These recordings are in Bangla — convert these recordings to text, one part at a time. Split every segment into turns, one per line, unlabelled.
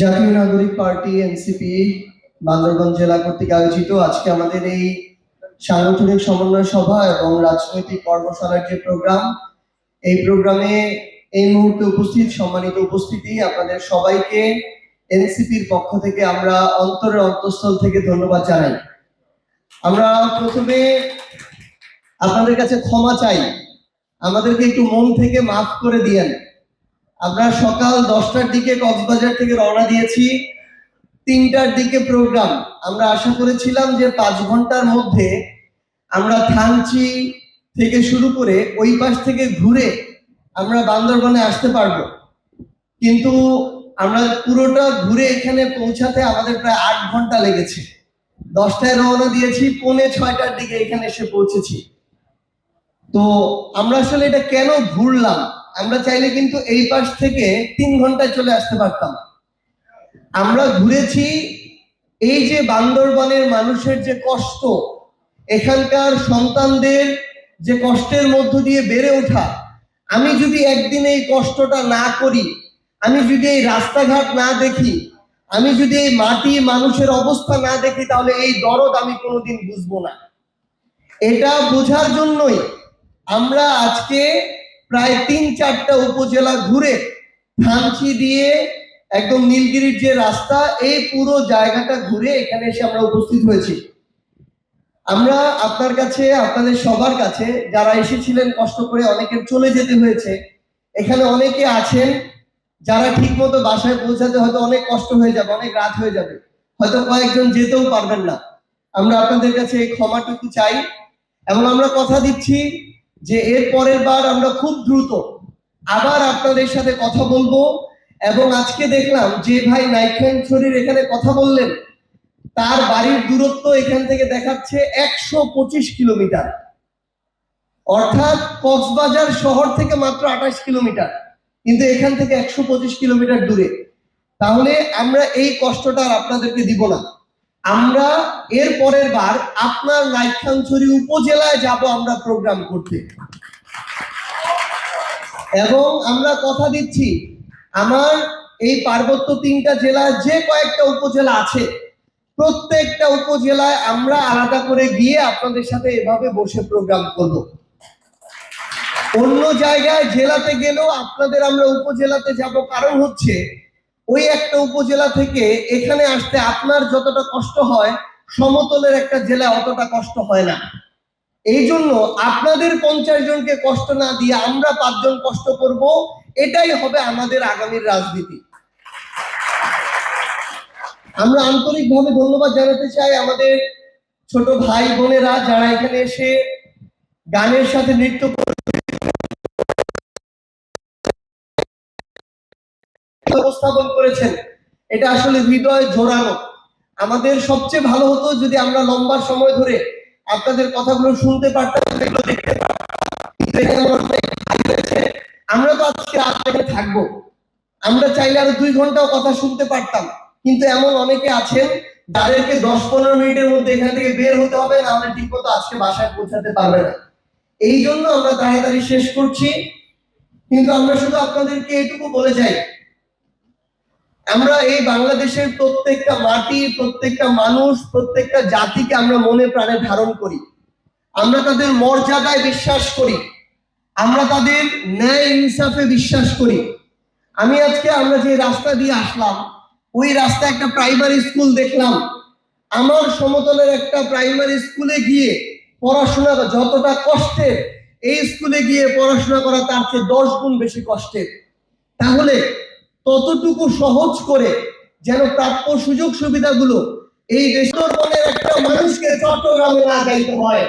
জাতীয় নাগরিক পার্টি এনসিপি বান্দরবান জেলা কর্তৃক আয়োজিত আজকে আমাদের এই সাংগঠনিক সমন্বয় সভা এবং রাজনৈতিক কর্মশালার যে প্রোগ্রাম, এই প্রোগ্রামে এই মুহূর্তে উপস্থিত সম্মানিত উপস্থিতি আপনাদের সবাইকে এনসিপির পক্ষ থেকে আমরা অন্তরের অন্তঃস্থল থেকে ধন্যবাদ জানাই। আমরা প্রথমে আপনাদের কাছে ক্ষমা চাই, আমাদেরকে একটু মন থেকে মাফ করে দিয়েন। আমরা সকাল 10টার দিকে কক্সবাজার থেকে রওনা দিয়েছি, 3টার দিকে প্রোগ্রাম। আমরা আশা করেছিলাম যে 5 ঘন্টার মধ্যে আমরা থানচি থেকে শুরু করে ওই পাশ থেকে ঘুরে আমরা বান্দরবানে আসতে পারবো, কিন্তু আমরা পুরোটা ঘুরে এখানে পৌঁছাতে আমাদের প্রায় 8 ঘন্টা লেগেছে। 10টায় রওনা দিয়েছি, 5:45টার দিকে এখানে এসে পৌঁছেছি। তো আমরা আসলে এটা কেন ঘুরলাম, আমরা চাইলে কিন্তু এই পাশ থেকে 3 ঘন্টায় চলে আসতে পারতাম। আমরা ঘুরেছি এই যে বান্দরবানের মানুষের যে কষ্ট, এখানকার সন্তানদের যে কষ্টের মধ্য দিয়ে বেড়ে ওঠা। আমি যদি একদিন এই কষ্টটা না করি, আমি যদি এই রাস্তাঘাট না দেখি, আমি যদি এই মাটি মানুষের অবস্থা না দেখি, তাহলে এই দরদ আমি কোনোদিন বুঝবো না। এটা বোঝার জন্যই আমরা আজকে প্রায় 3-4টা উপজেলা ঘুরে থানচি দিয়ে একদম নীলগিরির যে রাস্তা, এই পুরো জায়গাটা ঘুরে এখানে এসে আমরা উপস্থিত হয়েছি। আমরা আপনার কাছে, আপনাদের সবার কাছে, যারা এসেছিলেন কষ্ট করে, অনেকের চলে যেতে হয়েছে, এখানে অনেকে আছেন যারা ঠিক মতো বাসায় পৌঁছাতে হয়তো অনেক কষ্ট হয়ে যাবে, অনেক রাত হয়ে যাবে, হয়তো কয়েকজন যেতেও পারবেন না। আমরা আপনাদের কাছে এই ক্ষমাটুকু চাই এবং আমরা কথা দিচ্ছি যে এর পরের বার আমরা খুব দ্রুত আবার আপনাদের সাথে কথা বলবো। এবং আজকে দেখলাম যে ভাই নাইখানছড়ির এখানে কথা বললেন, তার বাড়ির দূরত্ব এখান থেকে দেখাচ্ছে 125 কিলোমিটার, অর্থাৎ কক্সবাজার শহর থেকে মাত্র 28 কিলোমিটার, কিন্তু এখান থেকে 125 কিলোমিটার দূরে। তাহলে আমরা এই কষ্টটা আর আপনাদেরকে দিব না। আমরা এর পরের বার আপনার নাইখানছড়ি উপজেলায় যাব আমরা প্রোগ্রাম করতে, এবং আমরা কথা দিচ্ছি আমার এই পার্বত্য 3টা জেলায় যে কয়েকটা উপজেলা আছে, প্রত্যেকটা উপজেলায় আমরা আলাদা করে গিয়ে আপনাদের সাথে এভাবে বসে প্রোগ্রাম করব। অন্য জায়গায় জেলাতে গেলেও আপনাদের আমরা উপজেলাতে যাব, কারণ হচ্ছে ওই একটা উপজেলা থেকে এখানে আসতে আপনার যতটা কষ্ট হয়, সমতলের একটা জেলায় অতটা কষ্ট হয় না। এই জন্য আপনাদের 50 জনকে কষ্ট না দিয়ে আমরা 5 জন কষ্ট করব, এটাই হবে আমাদের আগামীর রাজনীতি। আমরা আন্তরিকভাবে ধন্যবাদ জানাতে চাই আমাদের ছোট ভাই বোনেরা যারা এখানে এসে গানের সাথে নৃত্য উপস্থাপন করেছেন। এটা আসলে হৃদয় জোড়ানো। আমাদের সবচেয়ে ভালো হতো যদি আমরা লম্বা সময় ধরে আপনাদের কথাগুলো শুনতে পারতাম, এগুলো দেখতে পারতাম। আমরা তো আজকে রাতে থাকবো, আমরা চাইলে আরো 2 ঘন্টাও কথা শুনতে পারতাম, কিন্তু এমন অনেকে আছেন যাদেরকে 10-15 মিনিটের মধ্যে এখান থেকে বের হতে হবে, না হলে ঠিক মতো আজকে বাসায় পৌঁছাতে পারবে না। এই জন্য আমরা তাড়াতাড়ি শেষ করছি। কিন্তু আমরা শুধু আপনাদেরকে এটুকু বলে যাই, আমরা এই বাংলাদেশের প্রত্যেকটা মাটি, প্রত্যেকটা মানুষ, প্রত্যেকটা জাতিকে আমরা মনে প্রাণে ধারণ করি। আমরা তাদের মর্যাদায় বিশ্বাস করি, আমরা তাদের ন্যায় ইনসাফে বিশ্বাস করি। আমি আজকে আমরা যে রাস্তা দিয়ে আসলাম, ওই রাস্তায় একটা প্রাইমারি স্কুল দেখলাম। আমার সমতলের একটা প্রাইমারি স্কুলে গিয়ে পড়াশোনা যতটা কষ্টের, এই স্কুলে গিয়ে পড়াশোনা করা তার চেয়ে 10 গুণ বেশি কষ্টের। তাহলে ততটুকু সহজ করে যেন প্রাপ্য সুযোগ সুবিধাগুলো এই বান্দরবনের একটা মানুষকে চট্টগ্রামে না যাইতে হয়,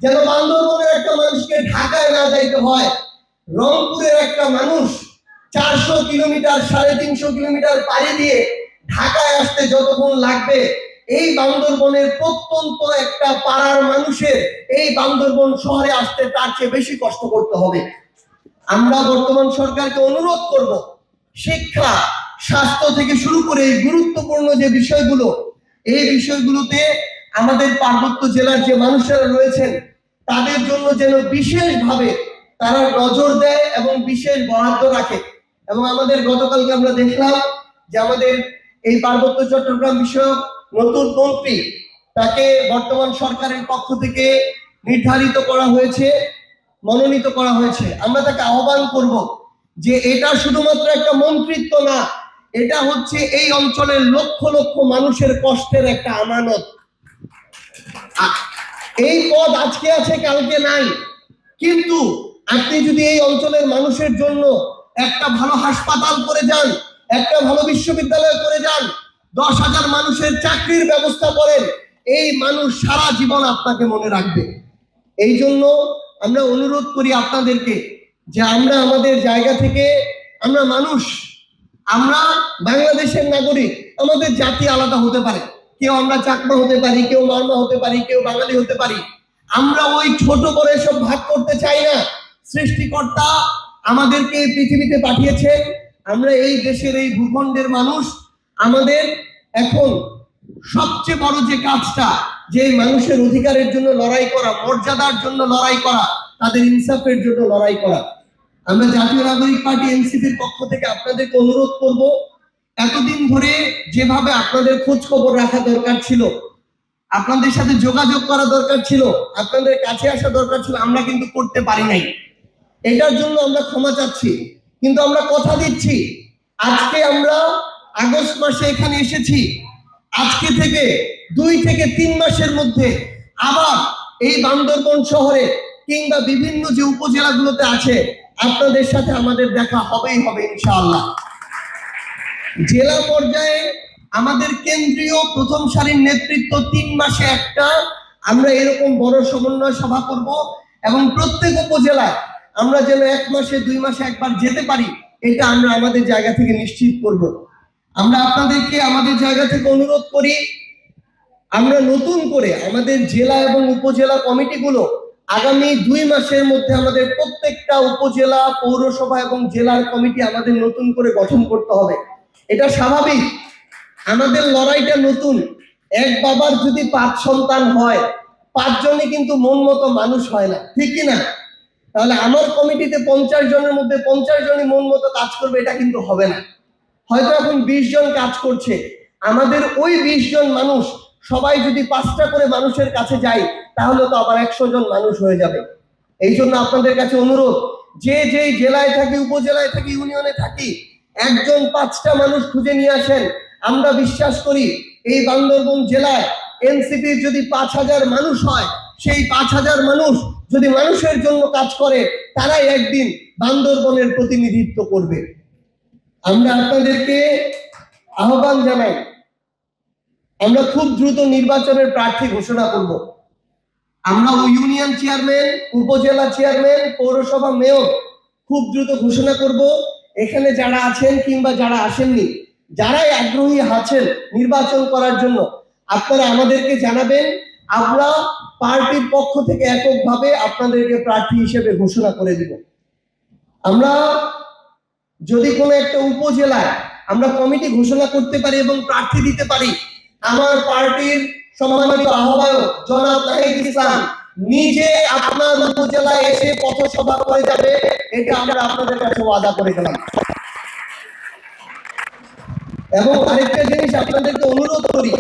যেন বান্দরবনের একটা মানুষকে ঢাকায় না যাইতে হয়, রংপুরের একটা মানুষ 400 কিলোমিটার 350 কিলোমিটার পাড়ি দিয়ে ঢাকায় আসতে যতক্ষণ লাগবে, এই বান্দরবনের প্রত্যন্ত একটা পাড়ার মানুষের এই বান্দরবন শহরে আসতে তার চেয়ে বেশি কষ্ট করতে হবে। আমরা বর্তমান সরকারকে অনুরোধ করব, শিক্ষা, স্বাস্থ্য থেকে শুরু করে এই গুরুত্বপূর্ণ যে বিষয়গুলো, এই বিষয়গুলোতে আমাদের পার্বত্য জেলার যে মানুষেরা রয়েছেন তাদের জন্য যেন বিশেষভাবে তারা নজর দেয় এবং বিশেষ বরাদ্দ রাখে। এবং আমাদের গতকালকে আমরা দেখলাম যে আমাদের এই পার্বত্য চট্টগ্রাম বিষয়ক নতুন মন্ত্রী, তাকে বর্তমান সরকারের পক্ষ থেকে নির্ধারিত করা হয়েছে, মনোনীত করা হয়েছে। আমরা তাকে আহ্বান করব যে এটা শুধুমাত্র একটা মন্ত্রিত্ব না, এটা হচ্ছে এই অঞ্চলের লক্ষ লক্ষ মানুষের কষ্টের একটা আমানত। এই পদ আজকে আছে, কালকে নাই, কিন্তু আপনি যদি এই অঞ্চলের মানুষের জন্য একটা ভালো হাসপাতাল করে যান, একটা ভালো বিশ্ববিদ্যালয় করে যান, 10,000 মানুষের চাকরির ব্যবস্থা করেন, এই মানুষ সারা জীবন আপনাকে মনে রাখবে। এই জন্য আমরা অনুরোধ করি আপনাদেরকে যে আমরা আমাদের জায়গা থেকে, আমরা মানুষ, আমরা বাংলাদেশের নাগরিক, আমাদের জাতি আলাদা হতে পারে, কেউ আমরা চাকমা হতে পারি, কেউ মারমা হতে পারি, কেউ বাঙালি হতে পারি, আমরা ওই ছোট করে সব ভাগ করতে চাই না। সৃষ্টিকর্তা আমাদেরকে পৃথিবীতে পাঠিয়েছেন, আমরা এই দেশের এই ভূখণ্ডের মানুষ। আমাদের এখন সবচেয়ে বড় যে কাজটা, যে মানুষের অধিকারের জন্য লড়াই করা, মর্যাদার জন্য লড়াই করা, তাদের ইনসাফের জন্য লড়াই করা। আমরা জাতীয় নাগরিক পার্টি এনসিপির পক্ষ থেকে আপনাদেরকে অনুরোধ করব, এতদিন ধরে যেভাবে আপনাদের খোঁজ খবর রাখা দরকার ছিল, আপনাদের সাথে যোগাযোগ করা দরকার ছিল, আপনাদের কাছে আসা দরকার ছিল, আমরা কিন্তু করতে পারি নাই। এটার জন্য আমরা ক্ষমা চাচ্ছি, কিন্তু আমরা কথা দিচ্ছি, আজকে আমরা আগস্ট মাসে এখানে এসেছি, আজকে থেকে 2 থেকে 3 মাসের মধ্যে আবার এই বান্দরবন শহরে কিংবা বিভিন্ন যে উপজেলাগুলোতে আছে, আপনাদের সাথে আমাদের দেখা হবেই হবে ইনশাআল্লাহ। জেলা পর্যায়ে আমাদের কেন্দ্রীয় প্রথম সারির নেতৃত্ব 3 মাসে একটা আমরা এরকম বড় সমন্বয় সভা করব, এবং প্রত্যেক উপজেলায় আমরা যেন 1 মাসে 2 মাসে একবার যেতে পারি, এটা আমরা আমাদের জায়গা থেকে নিশ্চিত করব। আমরা আপনাদেরকে আমাদের জায়গা থেকে অনুরোধ করি, আমরা নতুন করে আমাদের জেলা এবং উপজেলা কমিটিগুলো আগামী 2 মাসের মধ্যে আমাদের প্রত্যেকটা উপজেলা, পৌরসভা এবং জেলার কমিটি আমাদের নতুন করে গঠন করতে হবে। এটা স্বাভাবিক, আমাদের লড়াইটা নতুন। এক বাবার যদি 5 সন্তান হয়, 5 জনই কিন্তু মন মতো মানুষ হয় না, ঠিক কি না? তাহলে আমার কমিটিতে 50 জনের মধ্যে 50 জনই মন মতো কাজ করবে, এটা কিন্তু হবে না। হয়তো এখন 20 জন কাজ করছে, আমাদের ওই 20 জন মানুষ সবাই যদি 5টা করে মানুষের কাছে যায়, তাহলে তো আবার 100 জন মানুষ হয়ে যাবে। এই জন্য আপনাদের কাছে অনুরোধ, যে যেই জেলায় থাকি, উপজেলায় থাকি, ইউনিয়নে থাকি, একজন 5টা মানুষ খুঁজে নিয়ে আসেন। আমরা বিশ্বাস করি এই বান্দরবন জেলায় এনসিপির যদি 5,000 মানুষ হয়, সেই 5,000 মানুষ যদি মানুষের জন্য কাজ করে, তারাই একদিন বান্দরবনের প্রতিনিধিত্ব করবে। আমরা আপনাদেরকে আহ্বান জানাই, আমরা খুব দ্রুত নির্বাচনের প্রার্থী ঘোষণা করব। আমরা ইউনিয়ন চেয়ারম্যান, উপজেলা চেয়ারম্যান, পৌরসভা মেয়র খুব দ্রুত ঘোষণা করব। এখানে যারা আছেন কিংবা যারা আসেননি, যারাই আগ্রহী আছেন নির্বাচন করার জন্য, আপনারা আমাদেরকে জানাবেন। আমরা পার্টির পক্ষ থেকে এককভাবে আপনাদেরকে প্রার্থী হিসেবে ঘোষণা করে দিব। আমরা যদি কোনো একটা উপজেলায় আমরা কমিটি ঘোষণা করতে পারি এবং প্রার্থী দিতে পারি, আমার পার্টির সম্মানিত আহ্বায়ক জনাব নাহিদ ইসলাম নিজে আপনার উপজেলায় এসে পথসভা করে যাবে, এটা আমরা আপনাদের কাছে ওয়াদা করে গেলাম। এবং আরেকটা জিনিস আপনাদেরকে অনুরোধ করি,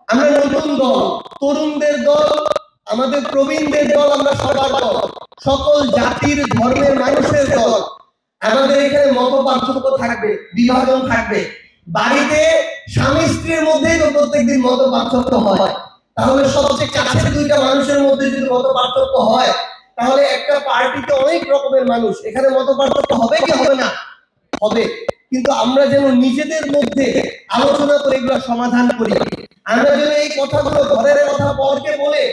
আমরা নতুন দল, তরুণদের দল, আমাদের প্রবীণদের দল, আমরা সবার দল, সকল জাতির ধর্মের মানুষের দল। আমাদের এখানে মত পার্থক্য থাকবে, বিভাজন থাকবে, বাড়িতে স্বামী স্ত্রীর মধ্যেই তো প্রত্যেকদিন মত পার্থক্য হয়, তাহলে সবচেয়ে কাছের 2টা মানুষের মধ্যে যদি মত পার্থক্য হয়, তাহলে একটা পার্টিতে অনেক রকমের মানুষ, এখানে মত পার্থক্য হবে কি হবে না? হবে। কিন্তু আমরা যেন নিজেদের মধ্যে আলোচনা করে এগুলো সমাধান করি। আমরা যেন এই কথাগুলো ঘরের কথা পরকে বলে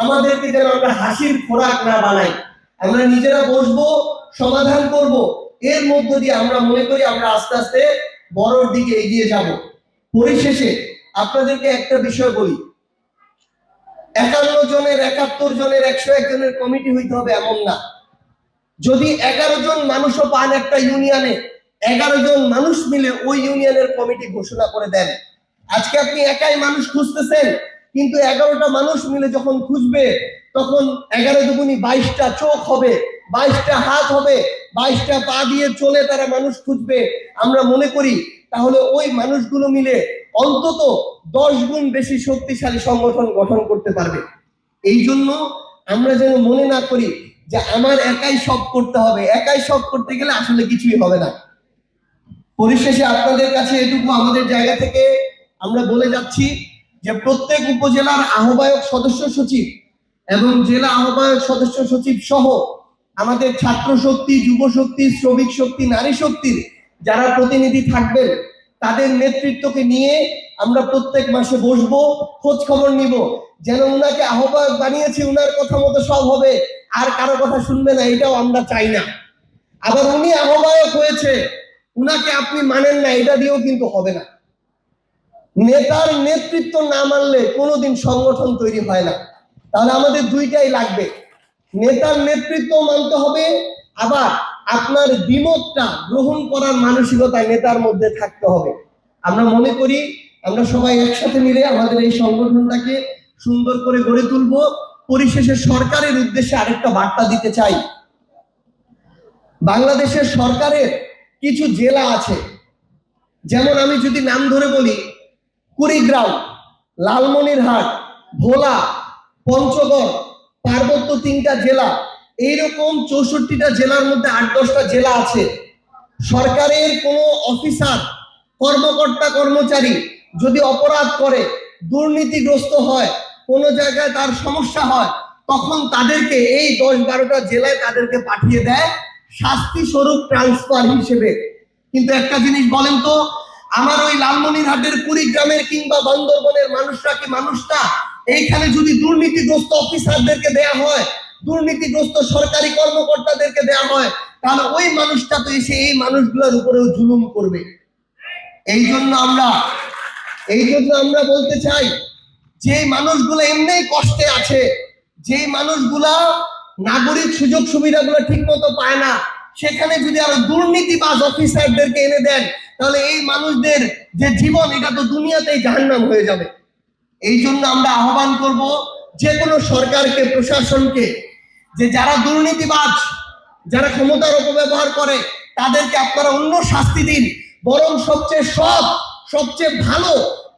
আমাদেরকে যেন আমরা হাসির খোরাক না বানাই। আমরা নিজেরা বসবো, সমাধান করব, এর মধ্য দিয়ে আমরা মনে করি আমরা আস্তে আস্তে বড়র দিকে এগিয়ে যাব। পরিশেষে আপনাদেরকে একটা বিষয় বলি, 51 জনের, 71 জনের, 101 জনের কমিটি হইতে হবে এমন না। যদি 11 জন মানুষও পান একটা ইউনিয়নে, 11 জন মানুষ মিলে ওই ইউনিয়নের কমিটি ঘোষণা করে দেন। আজকে আপনি একাই মানুষ খুঁজতেছেন, কিন্তু 11টা মানুষ মিলে যখন খুঁজবে, তখন 11 দুগুণী 22টা চোখ হবে, 22টা হাত হবে, 22টা পা দিয়ে চলে তারা মানুষ খুঁজবে। আমরা মনে করি তাহলে ওই মানুষগুলো মিলে অন্তত 10 গুণ বেশি শক্তিশালী সংগঠন গঠন করতে পারবে। এই জন্য আমরা যেন মনে না করি যে আমার একাই সব করতে হবে, একাই সব করতে গেলে আসলে কিছুই হবে না। পরিশেষে আপনাদের কাছে এটুকু আমাদের জায়গা থেকে আমরা বলে যাচ্ছি যে প্রত্যেক উপজেলার আহ্বায়ক সদস্য সচিব এবং জেলা আহ্বায়ক সদস্য সচিব সহ আমাদের ছাত্র শক্তি, যুব শক্তি, শ্রমিক শক্তি, নারী শক্তির যারা প্রতিনিধি থাকবেন তাদের নেতৃত্বকে নিয়ে আমরা প্রত্যেক মাসে বসবো, খোঁজ খবর নিব, যেন উনাকে আহ্বায়ক বানিয়েছি উনার কথা মতো সব হবে, আর কারো কথা শুনবে না, এটাও আমরা চাই না। আবার উনি আহ্বায়ক হয়েছে, উনাকে আপনি মানেন না, এটা দিয়েও কিন্তু হবে না। নেতার নেতৃত্ব না মানলে কোনোদিন সংগঠন তৈরি হয় না। তাহলে আমাদের দুইটাই লাগবে, নেতার নেতৃত্ব মানতে হবে, আবার আপনার দ্বিমতটা গ্রহণ করার মানসিকতা নেতার মধ্যে থাকতে হবে। আমরা মনে করি আমরা সবাই একসাথে মিলে আমাদের এই সংগঠনটাকে সুন্দর করে গড়ে তুলবো। পরিশেষে সরকারের উদ্দেশ্যে আরেকটা বার্তা দিতে চাই। বাংলাদেশের সরকারের কিছু জেলা আছে, যেমন আমি যদি নাম ধরে বলি, কুড়িগ্রাম, লালমনিরহাট, ভোলা, পঞ্চগড়, পার্বত্য 3টা জেলা, এইরকম 64টা জেলার মধ্যে 8-10টা জেলা আছে। সরকারের কোনো অফিসার, কর্মকর্তা, কর্মচারী যদি অপরাধ করে, দুর্নীতিগ্রস্ত হয়, কোনো জায়গায় তার সমস্যা হয়, তখন তাদেরকে এই 10-12টা জেলায় তাদেরকে পাঠিয়ে দেয় শাস্তি স্বরূপ ট্রান্সফার হিসেবে। কিন্তু একটা জিনিস বলেন তো, আমার ওই লালমনিরহাটের, কুড়িগ্রামের কিংবা বান্দরবনের মানুষটা এইখানে যদি দুর্নীতিগ্রস্ত অফিসারদেরকে দেয়া হয়, দুর্নীতিগ্রস্ত সরকারি কর্মকর্তাদেরকে দেয়া হয়, তাহলে ওই মানুষটা তো এসে এই মানুষগুলোর উপরেও জুলুম করবে। এই জন্য আমরা বলতে চাই, যে মানুষগুলো এমনি কষ্টে আছে, যে মানুষগুলা নাগরিক সুযোগ সুবিধাগুলো ঠিক মতো পায় না, সেখানে যদি আরো দুর্নীতিবাজ অফিসারদেরকে এনে দেন, তাহলে এই মানুষদের যে জীবন, এটা তো দুনিয়াতেই জাহান্নাম হয়ে যাবে। এই জন্য আমরা আহ্বান করব যে কোনো সরকারকে, প্রশাসনকে, যে যারা দুর্নীতিবাজ, যারা ক্ষমতার অপব্যবহার করে, তাদেরকে আপনারা অন্য শাস্তি দিন, বরং সবচেয়ে ভালো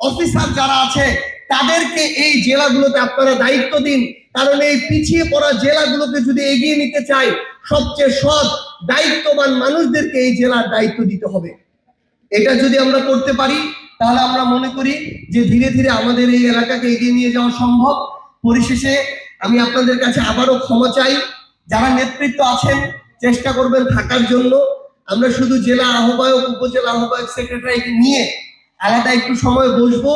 অফিসার যারা আছে তাদেরকে এই জেলাগুলোতে আপনারা দায়িত্ব দিন। কারণ এই পিছিয়ে পড়া জেলাগুলোকে যদি এগিয়ে নিতে চাই, সবচেয়ে সৎ দায়িত্ববান মানুষদেরকে এই জেলার দায়িত্ব দিতে হবে। এটা যদি আমরা করতে পারি, তাহলে আমরা মনে করি যে ধীরে ধীরে আমাদের এই এলাকাকে এগিয়ে নিয়ে যাওয়া সম্ভব। পরিশেষে আমি আপনাদের কাছে আবারও ক্ষমা চাই, যারা নেতৃত্ব আছেন চেষ্টা করবেন থাকার জন্য। আমরা শুধু জেলা আহ্বায়ক, উপজেলা আহ্বায়ক, সেক্রেটারিকে নিয়ে আলাদা একটু সময় বসবো।